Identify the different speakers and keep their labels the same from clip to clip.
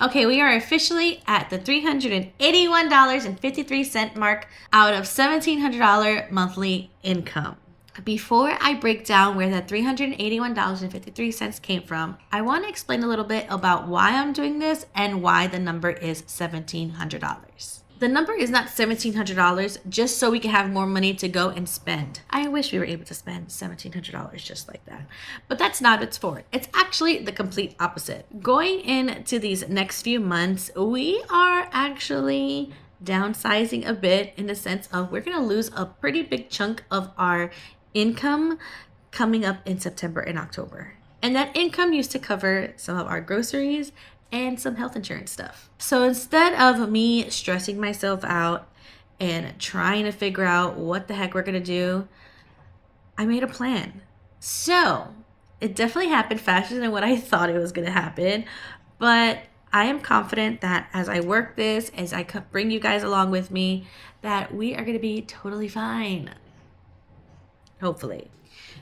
Speaker 1: Okay, we are officially at the $381.53 mark out of $1,700 monthly income. Before I break down where that $381.53 came from, I want to explain a little bit about why I'm doing this and why the number is $1,700. The number is not $1,700 just so we can have more money to go and spend. I wish we were able to spend $1,700 just like that. But that's not what it's for. It's actually the complete opposite. Going into these next few months, we are actually downsizing a bit in the sense of we're going to lose a pretty big chunk of our income coming up in September and October. And that income used to cover some of our groceries and some health insurance stuff. So instead of me stressing myself out and trying to figure out what the heck we're gonna do, I made a plan. So it definitely happened faster than what I thought it was gonna happen, but I am confident that as I work this, as I bring you guys along with me, that we are gonna be totally fine. Hopefully.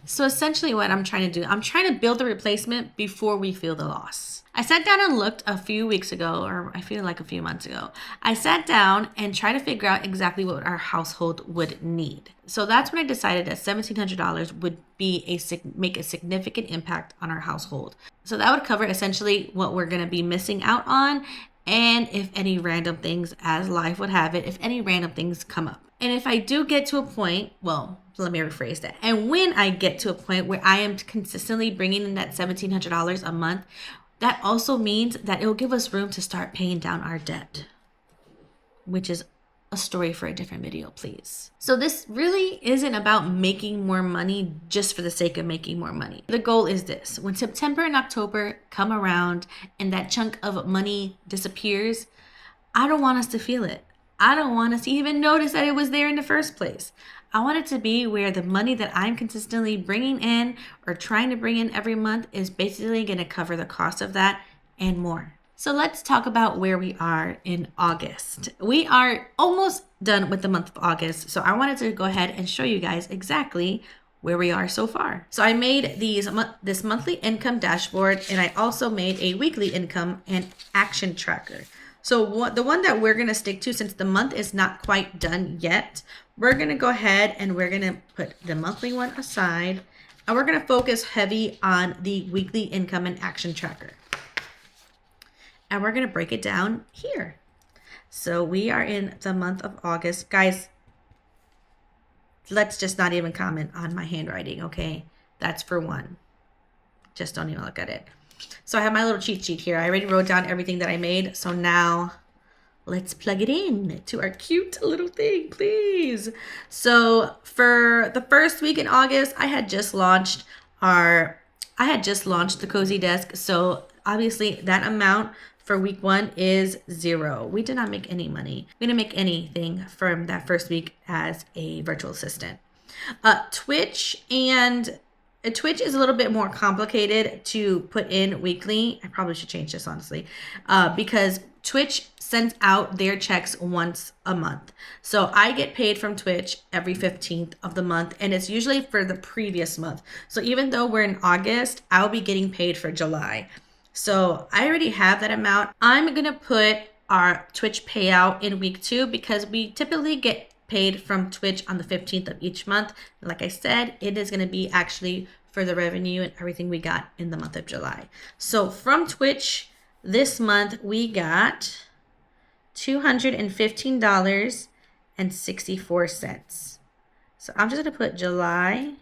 Speaker 1: So essentially what I'm trying to do, I'm trying to build the replacement before we feel the loss. I sat down and looked a few weeks ago, or I feel like a few months ago. I sat down and tried to figure out exactly what our household would need. So that's when I decided that $1,700 would be make a significant impact on our household. So that would cover essentially what we're going to be missing out on, and if any random things, as life would have it, if any random things come up. And if I do get to a point, well, let me rephrase that. And when I get to a point where I am consistently bringing in that $1,700 a month, that also means that it will give us room to start paying down our debt, which is a story for a different video, please. So this really isn't about making more money just for the sake of making more money. The goal is this: when September and October come around and that chunk of money disappears, I don't want us to feel it. I don't want us to even notice that it was there in the first place. I want it to be where the money that I'm consistently bringing in or trying to bring in every month is basically going to cover the cost of that and more. So let's talk about where we are in August. We are almost done with the month of August. So I wanted to go ahead and show you guys exactly where we are so far. So I made this monthly income dashboard, and I also made a weekly income and action tracker. So the one that we're going to stick to, since the month is not quite done yet, we're going to go ahead and we're going to put the monthly one aside, and we're going to focus heavy on the weekly income and action tracker. And we're going to break it down here. So we are in the month of August. Guys, let's just not even comment on my handwriting, okay? That's for one. Just don't even look at it. So I have my little cheat sheet here. I already wrote down everything that I made. So now let's plug it in to our cute little thing, please. So for the first week in August, I had just launched the Cozy Desk. So obviously that amount for week 1 is 0. We did not make any money. We didn't make anything from that first week as a virtual assistant. Twitch is a little bit more complicated to put in weekly. I probably should change this, honestly, because Twitch sends out their checks once a month. So I get paid from Twitch every 15th of the month, and it's usually for the previous month. So even though we're in August, I'll be getting paid for July. So I already have that amount. I'm going to put our Twitch payout in week 2 because we typically get paid from Twitch on the 15th of each month. Like I said, it is going to be actually for the revenue and everything we got in the month of July. So from Twitch this month, we got $215.64. So I'm just going to put July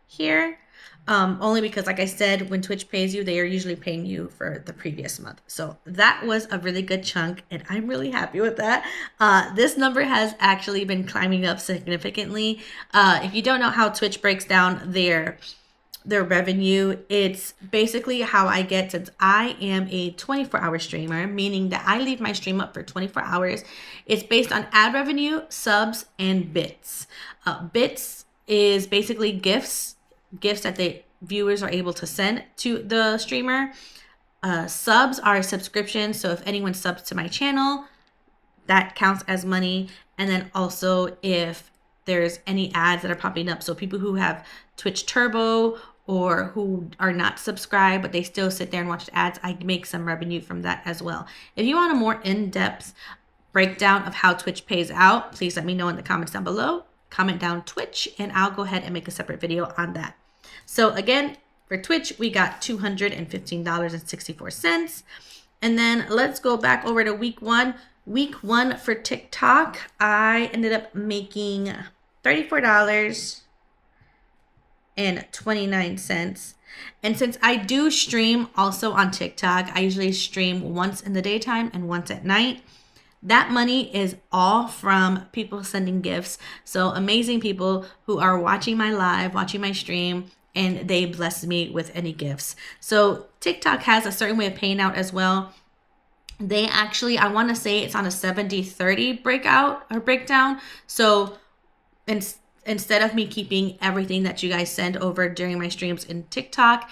Speaker 1: here. Only because, like I said, when Twitch pays you, they are usually paying you for the previous month. So that was a really good chunk, and I'm really happy with that. This number has actually been climbing up significantly. If you don't know how Twitch breaks down their revenue, it's basically how I get, since I am a 24-hour streamer, meaning that I leave my stream up for 24 hours. It's based on ad revenue, subs, and bits. Bits is basically gifts that the viewers are able to send to the streamer. Subs are subscriptions. So if anyone subs to my channel, that counts as money. And then also if there's any ads that are popping up, so people who have Twitch Turbo or who are not subscribed, but they still sit there and watch the ads, I make some revenue from that as well. If you want a more in-depth breakdown of how Twitch pays out, please let me know in the comments down below. Comment down Twitch and I'll go ahead and make a separate video on that. So again, for Twitch, we got $215.64. And then let's go back over to week one. Week one for TikTok, I ended up making $34.29. And since I do stream also on TikTok, I usually stream once in the daytime and once at night. That money is all from people sending gifts. So amazing people who are watching my live, watching my stream, and they bless me with any gifts. So TikTok has a certain way of paying out as well. They actually, I want to say it's on a 70-30 breakdown. So instead of me keeping everything that you guys send over during my streams in TikTok,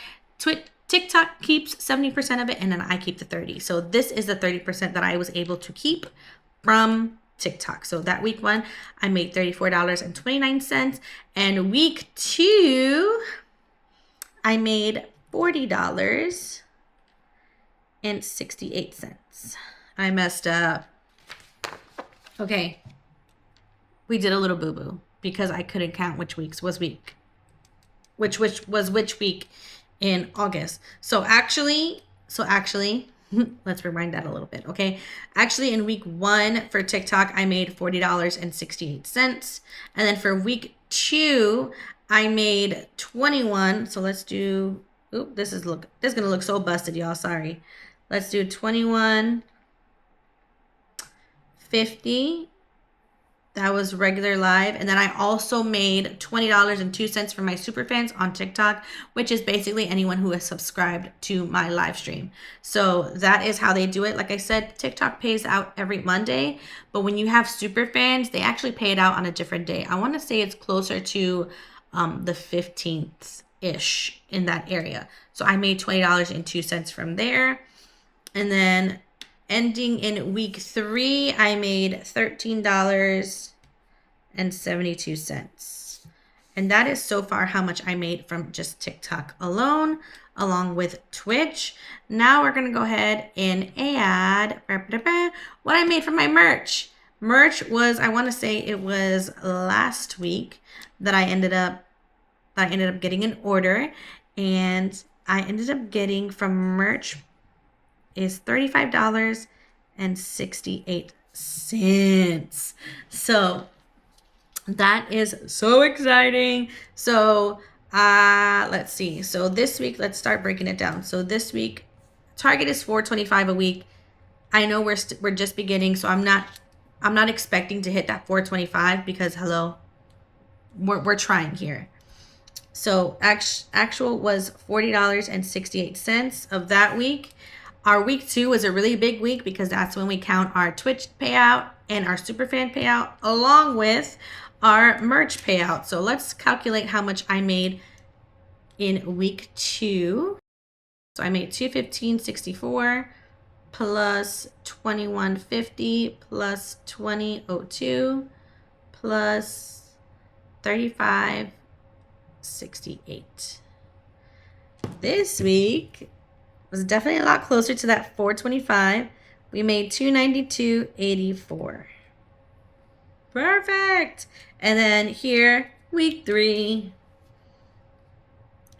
Speaker 1: TikTok keeps 70% of it and then I keep the 30. So this is the 30% that I was able to keep from TikTok. So that week one, I made $34.29. And week two, I made $40.68. I messed up. Okay. We did a little boo-boo because I couldn't count which weeks was week. Which was which week in August. So actually, let's rewind that a little bit, okay? Actually, in week one for TikTok, I made $40.68. And then for week two, I made 21. So let's do, this is gonna look so busted, y'all. Sorry. Let's do 21.50. That was regular live. And then I also made $20.02 for my super fans on TikTok, which is basically anyone who has subscribed to my live stream. So that is how they do it. Like I said, TikTok pays out every Monday, but when you have super fans, they actually pay it out on a different day. I want to say it's closer to the 15th-ish in that area. So I made $20.02 from there. And then ending in week three, I made $13.72. And that is so far how much I made from just TikTok alone, along with Twitch. Now we're going to go ahead and add what I made from my merch. Merch was, I want to say it was last week that I ended up getting an order, and I ended up getting from merch is $35.68. So that is so exciting. So let's see. So this week, let's start breaking it down. So this week, target is $425 a week. I know we're just beginning, so I'm not expecting to hit that $425 because hello, we're trying here. So actual was $40.68 of that week. Our week two was a really big week because that's when we count our Twitch payout and our superfan payout along with our merch payout. So let's calculate how much I made in week two. So I made $215.64 plus $21.50 plus $20.02 plus $35.68. This week was definitely a lot closer to that $425. We made $292.84. Perfect. And then here, week three,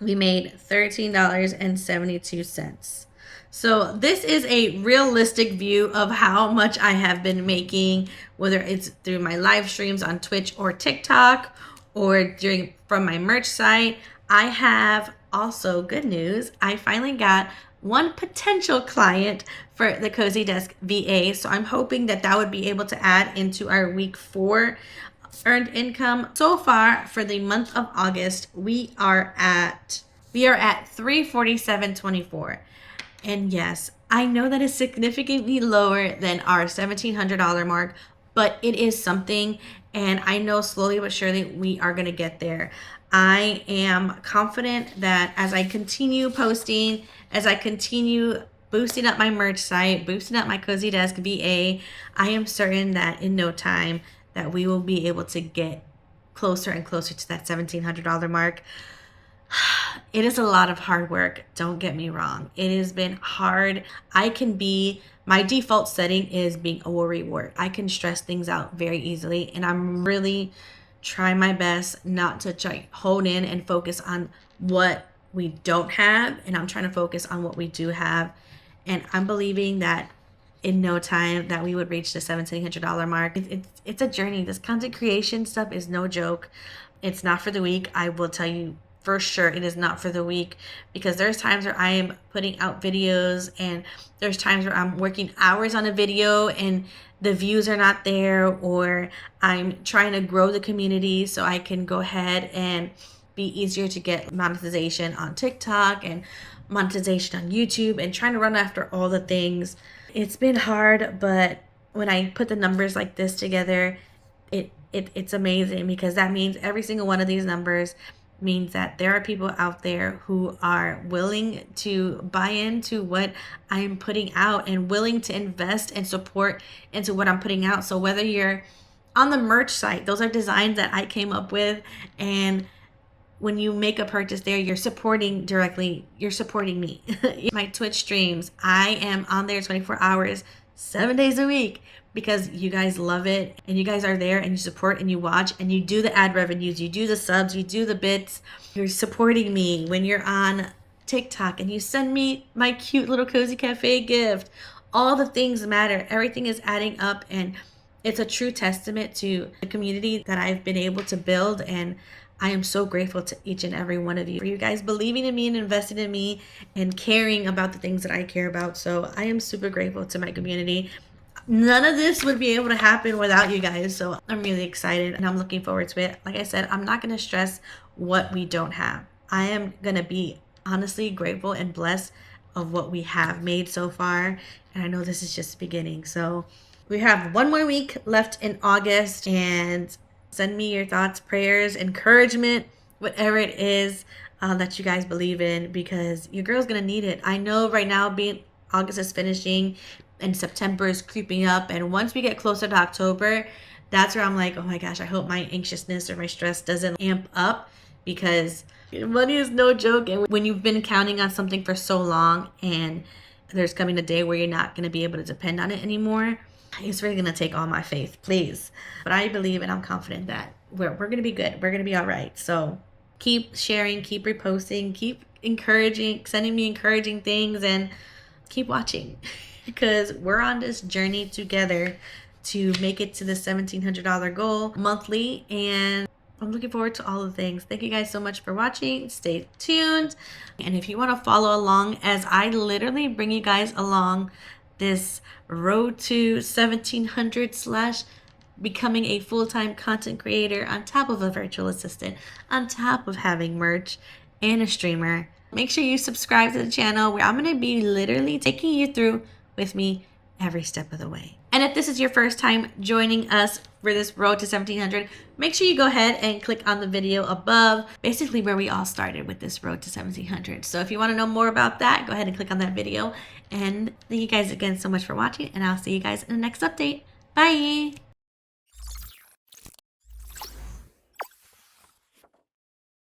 Speaker 1: we made $13.72. So this is a realistic view of how much I have been making, whether it's through my live streams on Twitch or TikTok or from my merch site. I have also good news. I finally got one potential client for the Cozy Desk VA. So I'm hoping that would be able to add into our week four earned income. So far for the month of August, we are at $347.24. And yes, I know that is significantly lower than our $1,700 mark, but it is something. And I know slowly but surely we are going to get there. I am confident that as I continue posting, as I continue boosting up my merch site, boosting up my Cozy Desk VA, I am certain that in no time that we will be able to get closer and closer to that $1,700 mark. It is a lot of hard work. Don't get me wrong. It has been hard. My default setting is being a worrywart. I can stress things out very easily, and I'm really trying my best not to try hone in and focus on what we don't have, and I'm trying to focus on what we do have. And I'm believing that in no time that we would reach the $1,700 mark. It's a journey. This content creation stuff is no joke. It's not for the weak. I will tell you for sure it is not for the weak, because there's times where I am putting out videos and there's times where I'm working hours on a video and the views are not there, or I'm trying to grow the community so I can go ahead and be easier to get monetization on TikTok and monetization on YouTube, and trying to run after all the things. It's been hard, but when I put the numbers like this together, it's amazing, because that means every single one of these numbers means that there are people out there who are willing to buy into what I'm putting out and willing to invest and support into what I'm putting out. So whether you're on the merch site, those are designs that I came up with, and when you make a purchase there, you're supporting me. My Twitch streams, I am on there 24 hours, 7 days a week, because you guys love it and you guys are there and you support and you watch and you do the ad revenues, you do the subs, you do the bits. You're supporting me when you're on TikTok and you send me my cute little Cozy Cafe gift. All the things matter. Everything is adding up, and it's a true testament to the community that I've been able to build. And I am so grateful to each and every one of you for you guys believing in me and investing in me and caring about the things that I care about. So I am super grateful to my community. None of this would be able to happen without you guys. So I'm really excited and I'm looking forward to it. Like I said, I'm not going to stress what we don't have. I am going to be honestly grateful and blessed of what we have made so far. And I know this is just the beginning. So we have one more week left in August, and send me your thoughts, prayers, encouragement, whatever it is that you guys believe in, because your girl's going to need it. I know right now being August is finishing and September is creeping up, and once we get closer to October, that's where I'm like, oh my gosh, I hope my anxiousness or my stress doesn't amp up, because money is no joke. And when you've been counting on something for so long and there's coming a day where you're not going to be able to depend on it anymore, it's really going to take all my faith, please. But I believe and I'm confident that we're going to be good. We're going to be all right. So keep sharing, keep reposting, keep encouraging, sending me encouraging things, and keep watching, because we're on this journey together to make it to the $1,700 goal monthly. And I'm looking forward to all the things. Thank you guys so much for watching. Stay tuned. And if you want to follow along as I literally bring you guys along this road to 1,700 / becoming a full-time content creator, on top of a virtual assistant, on top of having merch and a streamer, make sure you subscribe to the channel, where I'm going to be literally taking you through with me every step of the way. And if this is your first time joining us for this road to 1,700, make sure you go ahead and click on the video above, basically where we all started with this road to 1,700. So if you want to know more about that, go ahead and click on that video. And thank you guys again so much for watching, and I'll see you guys in the next update. Bye!